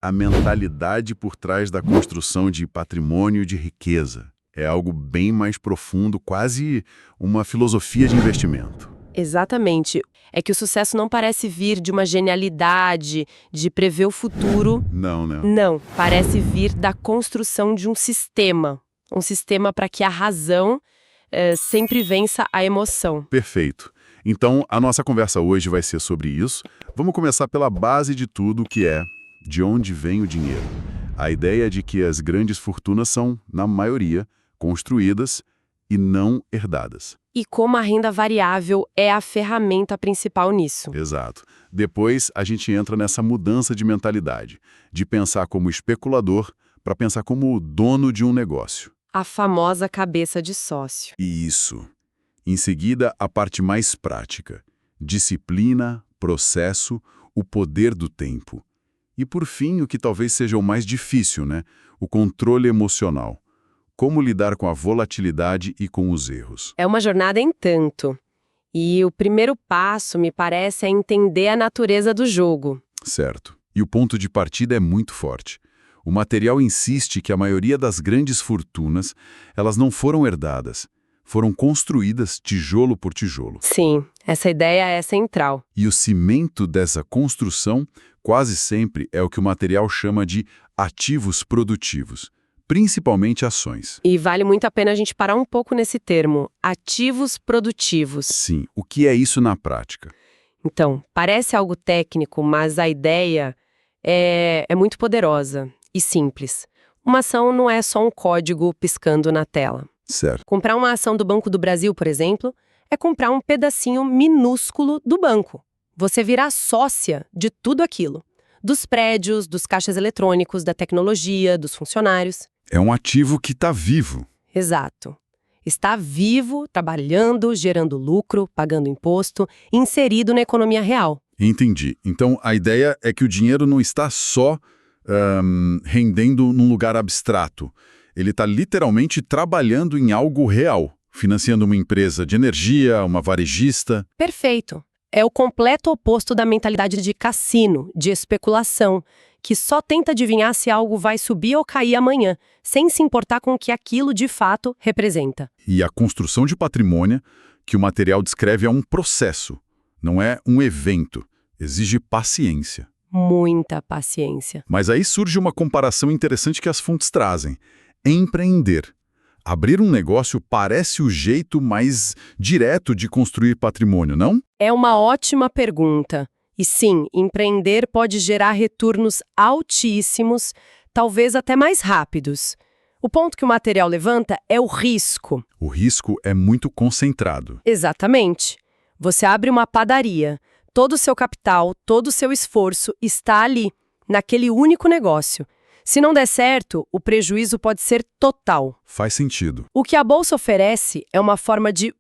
a mentalidade por trás da construção de patrimônio e de riqueza. É algo bem mais profundo, quase uma filosofia de investimento. Exatamente. É que o sucesso não parece vir de uma genialidade, de prever o futuro. Não, né? Não, parece vir da construção de um sistema. Um sistema para que a razão sempre vença a emoção. Perfeito. Então, a nossa conversa hoje vai ser sobre isso. Vamos começar pela base de tudo, que é de onde vem o dinheiro. A ideia de que as grandes fortunas são, na maioria, construídas e não herdadas. E como a renda variável é a ferramenta principal nisso. Exato. Depois, a gente entra nessa mudança de mentalidade, de pensar como especulador para pensar como dono de um negócio. A famosa cabeça de sócio. Isso. Em seguida, a parte mais prática. Disciplina, processo, o poder do tempo. E por fim, o que talvez seja o mais difícil, né? O controle emocional. Como lidar com a volatilidade e com os erros. É uma jornada em tanto. E o primeiro passo, me parece, é entender a natureza do jogo. Certo. E o ponto de partida é muito forte. O material insiste que a maioria das grandes fortunas, elas não foram herdadas. Foram construídas tijolo por tijolo. Sim, essa ideia é central. E o cimento dessa construção quase sempre é o que o material chama de ativos produtivos, principalmente ações. E vale muito a pena a gente parar um pouco nesse termo, ativos produtivos. Sim, o que é isso na prática? Então, parece algo técnico, mas a ideia é muito poderosa e simples. Uma ação não é só um código piscando na tela. Certo. Comprar uma ação do Banco do Brasil, por exemplo, é comprar um pedacinho minúsculo do banco. Você virá sócia de tudo aquilo. Dos prédios, dos caixas eletrônicos, da tecnologia, dos funcionários. É um ativo que está vivo. Exato. Está vivo, trabalhando, gerando lucro, pagando imposto, inserido na economia real. Entendi. Então, a ideia é que o dinheiro não está só rendendo num lugar abstrato. Ele está literalmente trabalhando em algo real, financiando uma empresa de energia, uma varejista. Perfeito. É o completo oposto da mentalidade de cassino, de especulação, que só tenta adivinhar se algo vai subir ou cair amanhã, sem se importar com o que aquilo de fato representa. E a construção de patrimônio, que o material descreve, é um processo, não é um evento. Exige paciência. Muita paciência. Mas aí surge uma comparação interessante que as fontes trazem. Empreender. Abrir um negócio parece o jeito mais direto de construir patrimônio, não? É uma ótima pergunta. E sim, empreender pode gerar retornos altíssimos, talvez até mais rápidos. O ponto que o material levanta é o risco. O risco é muito concentrado. Exatamente. Você abre uma padaria. Todo o seu capital, todo o seu esforço está ali, naquele único negócio. Se não der certo, o prejuízo pode ser total. Faz sentido. O que a Bolsa oferece é uma forma de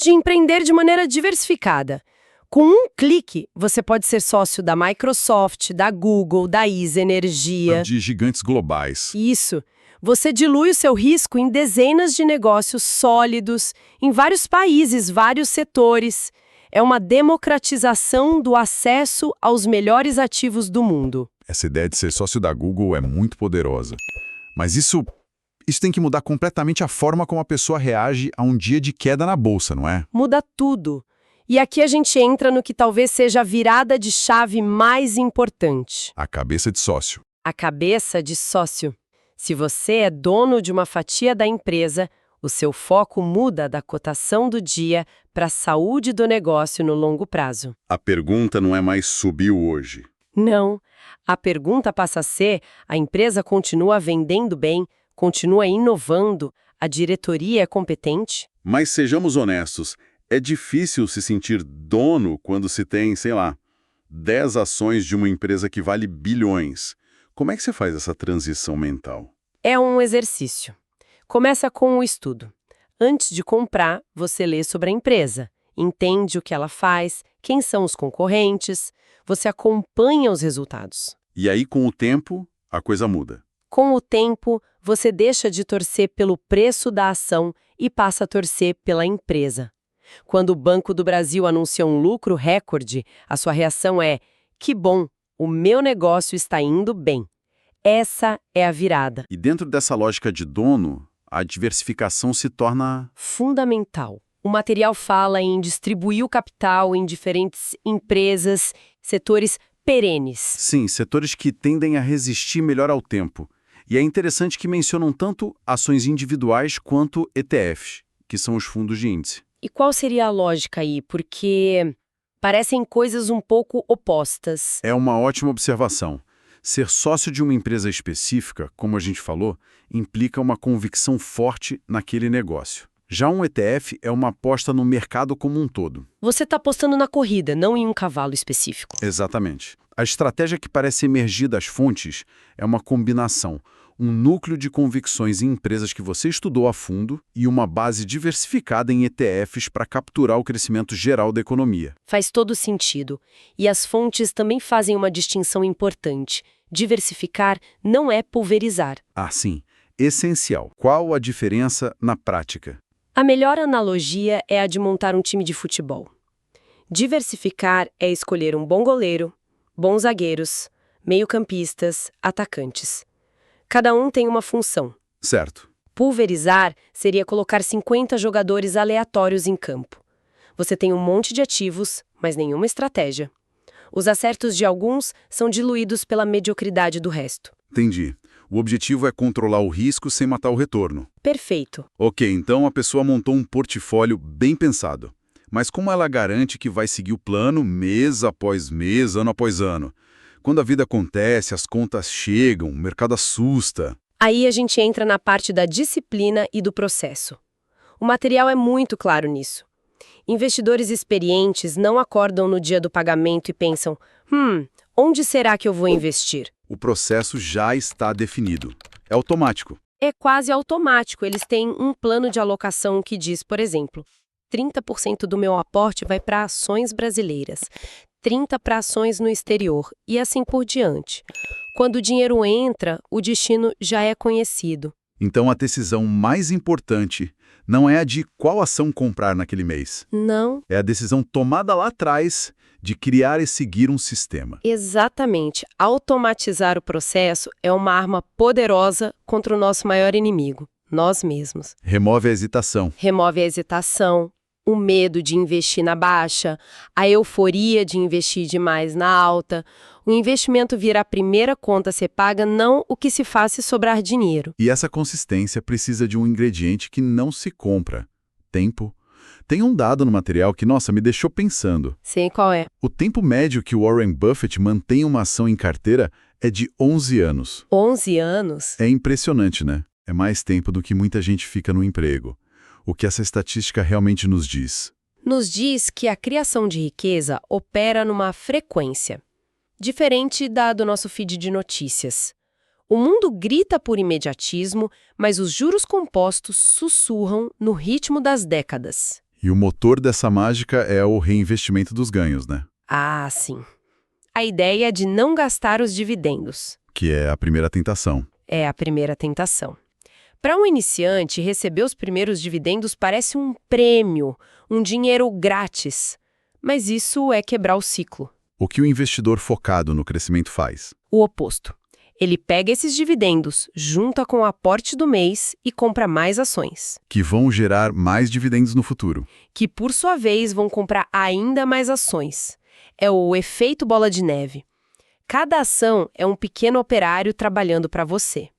empreender de maneira diversificada. Com um clique, você pode ser sócio da Microsoft, da Google, da Easy Energia. De gigantes globais. Isso. Você dilui o seu risco em dezenas de negócios sólidos, em vários países, vários setores. É uma democratização do acesso aos melhores ativos do mundo. Essa ideia de ser sócio da Google é muito poderosa. Mas isso tem que mudar completamente a forma como a pessoa reage a um dia de queda na bolsa, não é? Muda tudo. E aqui a gente entra no que talvez seja a virada de chave mais importante. A cabeça de sócio. A cabeça de sócio. Se você é dono de uma fatia da empresa, o seu foco muda da cotação do dia para a saúde do negócio no longo prazo. A pergunta não é mais subiu hoje. Não. A pergunta passa a ser: a empresa continua vendendo bem, continua inovando, a diretoria é competente? Mas sejamos honestos, é difícil se sentir dono quando se tem, sei lá, 10 ações de uma empresa que vale bilhões. Como é que você faz essa transição mental? É um exercício. Começa com o estudo. Antes de comprar, você lê sobre a empresa, entende o que ela faz, quem são os concorrentes, você acompanha os resultados. E aí, com o tempo, a coisa muda. Com o tempo, você deixa de torcer pelo preço da ação e passa a torcer pela empresa. Quando o Banco do Brasil anuncia um lucro recorde, a sua reação é: que bom, o meu negócio está indo bem. Essa é a virada. E dentro dessa lógica de dono, a diversificação se torna... Fundamental. O material fala em distribuir o capital em diferentes empresas, setores perenes. Sim, setores que tendem a resistir melhor ao tempo. E é interessante que mencionam tanto ações individuais quanto ETFs, que são os fundos de índice. E qual seria a lógica aí? Porque parecem coisas um pouco opostas. É uma ótima observação. Ser sócio de uma empresa específica, como a gente falou, implica uma convicção forte naquele negócio. Já um ETF é uma aposta no mercado como um todo. Você está apostando na corrida, não em um cavalo específico. Exatamente. A estratégia que parece emergir das fontes é uma combinação, um núcleo de convicções em empresas que você estudou a fundo e uma base diversificada em ETFs para capturar o crescimento geral da economia. Faz todo sentido. E as fontes também fazem uma distinção importante. Diversificar não é pulverizar. Ah, sim. Essencial. Qual a diferença na prática? A melhor analogia é a de montar um time de futebol. Diversificar é escolher um bom goleiro, bons zagueiros, meio-campistas, atacantes. Cada um tem uma função. Certo. Pulverizar seria colocar 50 jogadores aleatórios em campo. Você tem um monte de ativos, mas nenhuma estratégia. Os acertos de alguns são diluídos pela mediocridade do resto. Entendi. O objetivo é controlar o risco sem matar o retorno. Perfeito. Ok, então a pessoa montou um portfólio bem pensado. Mas como ela garante que vai seguir o plano mês após mês, ano após ano? Quando a vida acontece, as contas chegam, o mercado assusta. Aí a gente entra na parte da disciplina e do processo. O material é muito claro nisso. Investidores experientes não acordam no dia do pagamento e pensam, onde será que eu vou investir? O processo já está definido. É automático. É quase automático. Eles têm um plano de alocação que diz, por exemplo, 30% do meu aporte vai para ações brasileiras, 30% para ações no exterior e assim por diante. Quando o dinheiro entra, o destino já é conhecido. Então a decisão mais importante não é a de qual ação comprar naquele mês. Não. É a decisão tomada lá atrás de criar e seguir um sistema. Exatamente. Automatizar o processo é uma arma poderosa contra o nosso maior inimigo, nós mesmos. Remove a hesitação. Remove a hesitação, o medo de investir na baixa, a euforia de investir demais na alta. O investimento vira a primeira conta a ser paga, não o que se faz se sobrar dinheiro. E essa consistência precisa de um ingrediente que não se compra: tempo. Tem um dado no material que, nossa, me deixou pensando. Sei qual é. O tempo médio que o Warren Buffett mantém uma ação em carteira é de 11 anos. 11 anos? É impressionante, né? É mais tempo do que muita gente fica no emprego. O que essa estatística realmente nos diz? Nos diz que a criação de riqueza opera numa frequência diferente da do nosso feed de notícias. O mundo grita por imediatismo, mas os juros compostos sussurram no ritmo das décadas. E o motor dessa mágica é o reinvestimento dos ganhos, né? Ah, sim. A ideia é de não gastar os dividendos. Que é a primeira tentação. É a primeira tentação. Para um iniciante, receber os primeiros dividendos parece um prêmio, um dinheiro grátis. Mas isso é quebrar o ciclo. O que o investidor focado no crescimento faz? O oposto. Ele pega esses dividendos, junta com o aporte do mês e compra mais ações. Que vão gerar mais dividendos no futuro. Que, por sua vez, vão comprar ainda mais ações. É o efeito bola de neve. Cada ação é um pequeno operário trabalhando para você.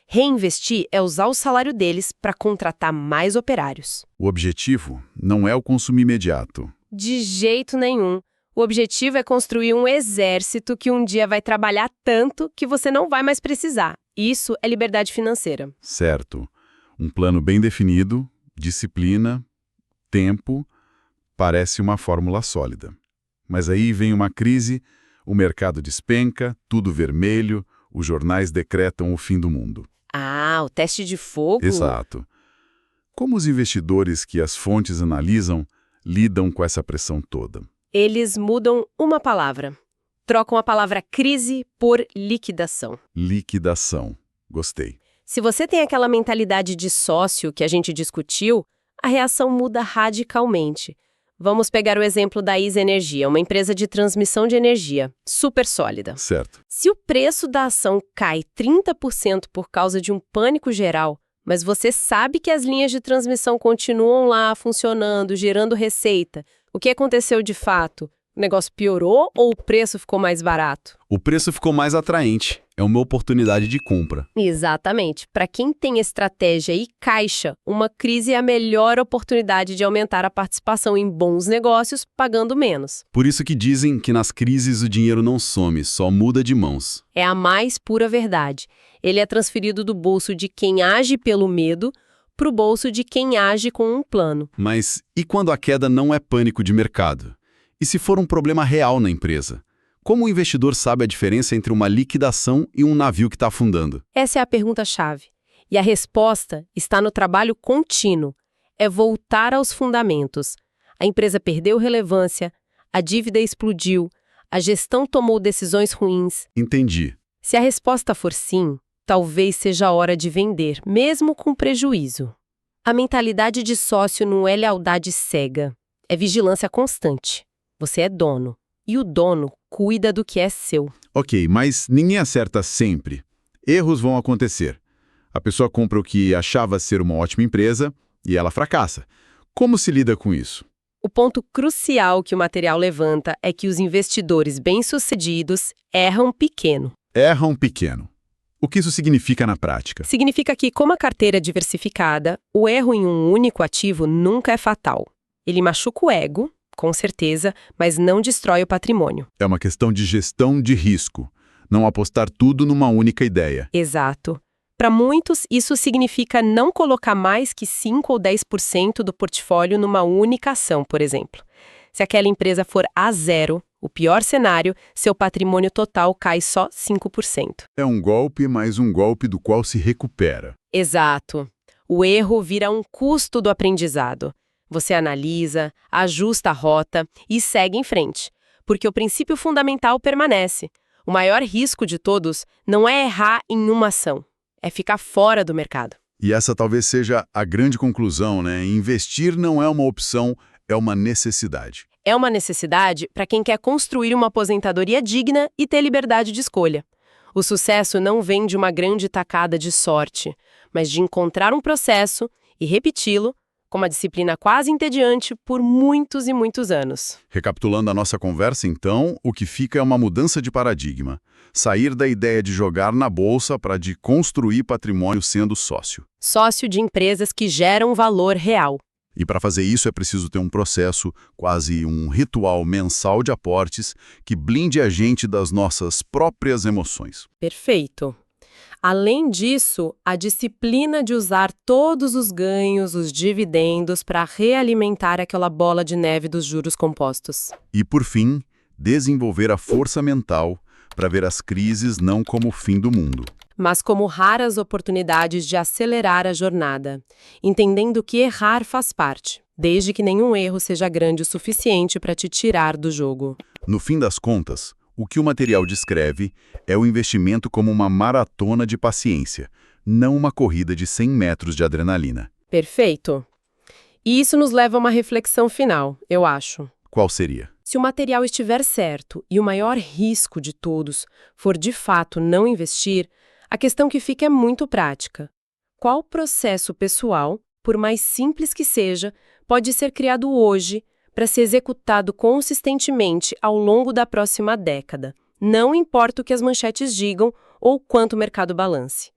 Reinvestir é usar o salário deles para contratar mais operários. O objetivo não é o consumo imediato. De jeito nenhum. O objetivo é construir um exército que um dia vai trabalhar tanto que você não vai mais precisar. Isso é liberdade financeira. Certo. Um plano bem definido, disciplina, tempo, parece uma fórmula sólida. Mas aí vem uma crise, o mercado despenca, tudo vermelho, os jornais decretam o fim do mundo. Ah, o teste de fogo? Exato. Como os investidores que as fontes analisam lidam com essa pressão toda? Eles mudam uma palavra. Trocam a palavra crise por liquidação. Liquidação. Gostei. Se você tem aquela mentalidade de sócio que a gente discutiu, a reação muda radicalmente. Vamos pegar o exemplo da ISA Energia, uma empresa de transmissão de energia, super sólida. Certo. Se o preço da ação cai 30% por causa de um pânico geral, mas você sabe que as linhas de transmissão continuam lá funcionando, gerando receita, o que aconteceu de fato? O negócio piorou ou o preço ficou mais barato? O preço ficou mais atraente. É uma oportunidade de compra. Exatamente. Para quem tem estratégia e caixa, uma crise é a melhor oportunidade de aumentar a participação em bons negócios, pagando menos. Por isso que dizem que nas crises o dinheiro não some, só muda de mãos. É a mais pura verdade. Ele é transferido do bolso de quem age pelo medo para o bolso de quem age com um plano. Mas e quando a queda não é pânico de mercado? E se for um problema real na empresa? Como o investidor sabe a diferença entre uma liquidação e um navio que está afundando? Essa é a pergunta-chave. E a resposta está no trabalho contínuo. É voltar aos fundamentos. A empresa perdeu relevância, a dívida explodiu, a gestão tomou decisões ruins. Entendi. Se a resposta for sim, talvez seja a hora de vender, mesmo com prejuízo. A mentalidade de sócio não é lealdade cega, é vigilância constante. Você é dono, e o dono cuida do que é seu. Ok, mas ninguém acerta sempre. Erros vão acontecer. A pessoa compra o que achava ser uma ótima empresa e ela fracassa. Como se lida com isso? O ponto crucial que o material levanta é que os investidores bem-sucedidos erram pequeno. Erram pequeno. O que isso significa na prática? Significa que, como a carteira é diversificada, o erro em um único ativo nunca é fatal. Ele machuca o ego, com certeza, mas não destrói o patrimônio. É uma questão de gestão de risco. Não apostar tudo numa única ideia. Exato. Para muitos, isso significa não colocar mais que 5 ou 10% do portfólio numa única ação, por exemplo. Se aquela empresa for a zero, o pior cenário, seu patrimônio total cai só 5%. É um golpe, mas um golpe do qual se recupera. Exato. O erro vira um custo do aprendizado. Você analisa, ajusta a rota e segue em frente, porque o princípio fundamental permanece. O maior risco de todos não é errar em uma ação, é ficar fora do mercado. E essa talvez seja a grande conclusão, né? Investir não é uma opção, é uma necessidade. É uma necessidade para quem quer construir uma aposentadoria digna e ter liberdade de escolha. O sucesso não vem de uma grande tacada de sorte, mas de encontrar um processo e repeti-lo com uma disciplina quase entediante por muitos e muitos anos. Recapitulando a nossa conversa, então, o que fica é uma mudança de paradigma. Sair da ideia de jogar na bolsa para de construir patrimônio sendo sócio. Sócio de empresas que geram valor real. E para fazer isso é preciso ter um processo, quase um ritual mensal de aportes, que blinde a gente das nossas próprias emoções. Perfeito. Além disso, a disciplina de usar todos os ganhos, os dividendos, para realimentar aquela bola de neve dos juros compostos. E, por fim, desenvolver a força mental para ver as crises não como o fim do mundo, mas como raras oportunidades de acelerar a jornada, entendendo que errar faz parte, desde que nenhum erro seja grande o suficiente para te tirar do jogo. No fim das contas, o que o material descreve é o investimento como uma maratona de paciência, não uma corrida de 100 metros de adrenalina. Perfeito. E isso nos leva a uma reflexão final, eu acho. Qual seria? Se o material estiver certo e o maior risco de todos for de fato não investir, a questão que fica é muito prática. Qual processo pessoal, por mais simples que seja, pode ser criado hoje para ser executado consistentemente ao longo da próxima década? Não importa o que as manchetes digam ou quanto o mercado balance.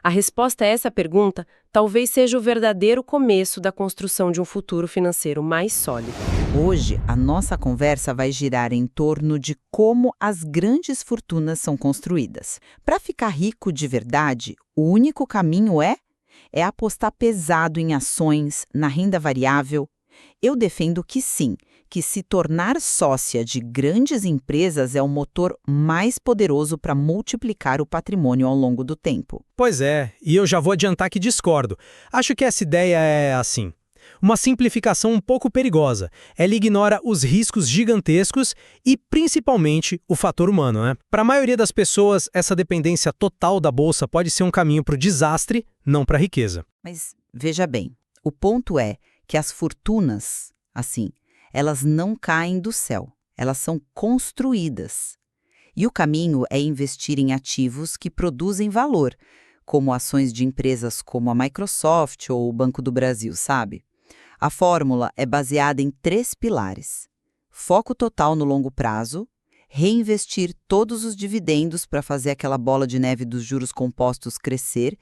A resposta a essa pergunta talvez seja o verdadeiro começo da construção de um futuro financeiro mais sólido. Hoje, a nossa conversa vai girar em torno de como as grandes fortunas são construídas. Para ficar rico de verdade, o único caminho é apostar pesado em ações, na renda variável. Eu defendo que sim, que se tornar sócia de grandes empresas é o motor mais poderoso para multiplicar o patrimônio ao longo do tempo. Pois é, e eu já vou adiantar que discordo. Acho que essa ideia é assim. Uma simplificação um pouco perigosa. Ela ignora os riscos gigantescos e, principalmente, o fator humano, né? Para a maioria das pessoas, essa dependência total da bolsa pode ser um caminho para o desastre, não para a riqueza. Mas, veja bem, o ponto é que as fortunas, assim, Elas não caem do céu, elas são construídas. E o caminho é investir em ativos que produzem valor, como ações de empresas como a Microsoft ou o Banco do Brasil, sabe? A fórmula é baseada em 3 pilares: foco total no longo prazo, reinvestir todos os dividendos para fazer aquela bola de neve dos juros compostos crescer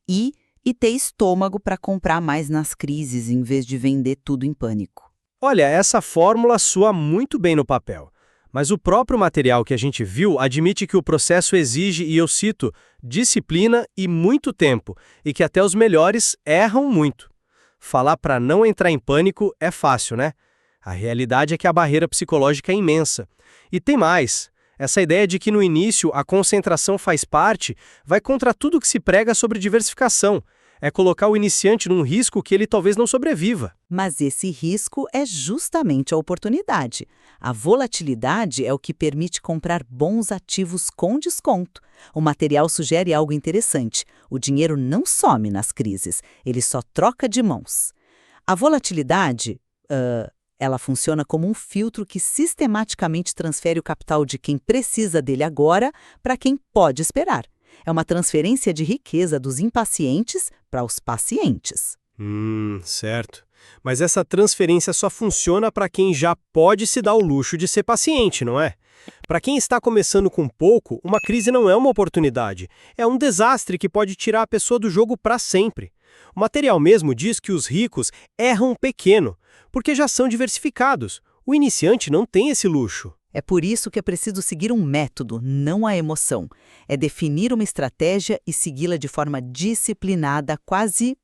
e ter estômago para comprar mais nas crises em vez de vender tudo em pânico. Olha, essa fórmula soa muito bem no papel, mas o próprio material que a gente viu admite que o processo exige, e eu cito, disciplina e muito tempo, e que até os melhores erram muito. Falar para não entrar em pânico é fácil, né? A realidade é que a barreira psicológica é imensa. E tem mais. Essa ideia de que no início a concentração faz parte vai contra tudo que se prega sobre diversificação. É colocar o iniciante num risco que ele talvez não sobreviva. Mas esse risco é justamente a oportunidade. A volatilidade é o que permite comprar bons ativos com desconto. O material sugere algo interessante. O dinheiro não some nas crises, ele só troca de mãos. A volatilidade, ela funciona como um filtro que sistematicamente transfere o capital de quem precisa dele agora para quem pode esperar. É uma transferência de riqueza dos impacientes para os pacientes. Certo. Mas essa transferência só funciona para quem já pode se dar o luxo de ser paciente, não é? Para quem está começando com pouco, uma crise não é uma oportunidade. É um desastre que pode tirar a pessoa do jogo para sempre. O material mesmo diz que os ricos erram pequeno, porque já são diversificados. O iniciante não tem esse luxo. É por isso que é preciso seguir um método, não a emoção. É definir uma estratégia e segui-la de forma disciplinada, quase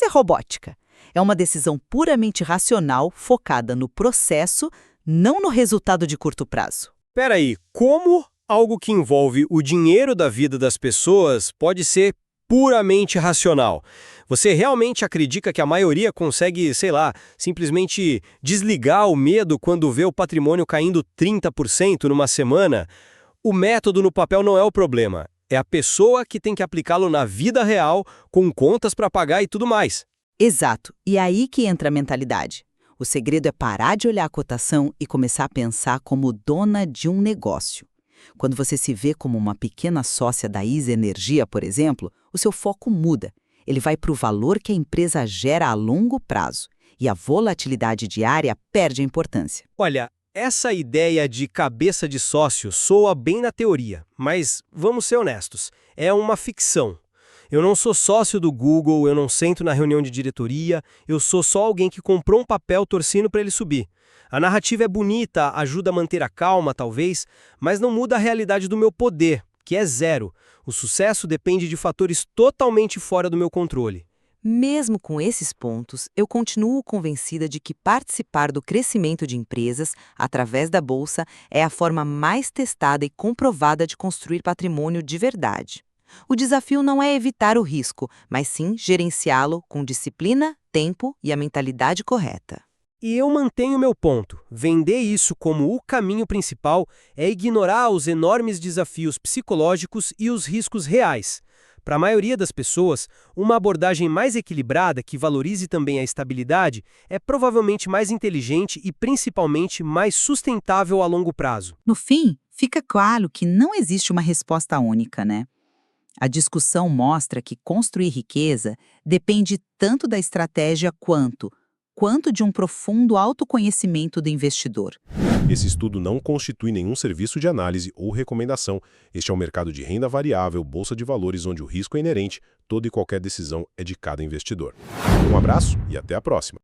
robótica. É uma decisão puramente racional, focada no processo, não no resultado de curto prazo. Peraí, como algo que envolve o dinheiro da vida das pessoas pode ser puramente racional? Você realmente acredita que a maioria consegue, simplesmente desligar o medo quando vê o patrimônio caindo 30% numa semana? O método no papel não é o problema. É a pessoa que tem que aplicá-lo na vida real, com contas para pagar e tudo mais. Exato. E é aí que entra a mentalidade. O segredo é parar de olhar a cotação e começar a pensar como dona de um negócio. Quando você se vê como uma pequena sócia da Isa Energia, por exemplo, o seu foco muda. Ele vai para o valor que a empresa gera a longo prazo. E a volatilidade diária perde a importância. Olha, essa ideia de cabeça de sócio soa bem na teoria, mas vamos ser honestos, é uma ficção. Eu não sou sócio do Google, eu não sento na reunião de diretoria, eu sou só alguém que comprou um papel torcendo para ele subir. A narrativa é bonita, ajuda a manter a calma, talvez, mas não muda a realidade do meu poder, que é zero. O sucesso depende de fatores totalmente fora do meu controle. Mesmo com esses pontos, eu continuo convencida de que participar do crescimento de empresas, através da Bolsa, é a forma mais testada e comprovada de construir patrimônio de verdade. O desafio não é evitar o risco, mas sim gerenciá-lo com disciplina, tempo e a mentalidade correta. E eu mantenho meu ponto. Vender isso como o caminho principal é ignorar os enormes desafios psicológicos e os riscos reais. Para a maioria das pessoas, uma abordagem mais equilibrada, que valorize também a estabilidade, é provavelmente mais inteligente e principalmente mais sustentável a longo prazo. No fim, fica claro que não existe uma resposta única, né? A discussão mostra que construir riqueza depende tanto da estratégia quanto de um profundo autoconhecimento do investidor. Esse estudo não constitui nenhum serviço de análise ou recomendação. Este é um mercado de renda variável, bolsa de valores, onde o risco é inerente, toda e qualquer decisão é de cada investidor. Um abraço e até a próxima!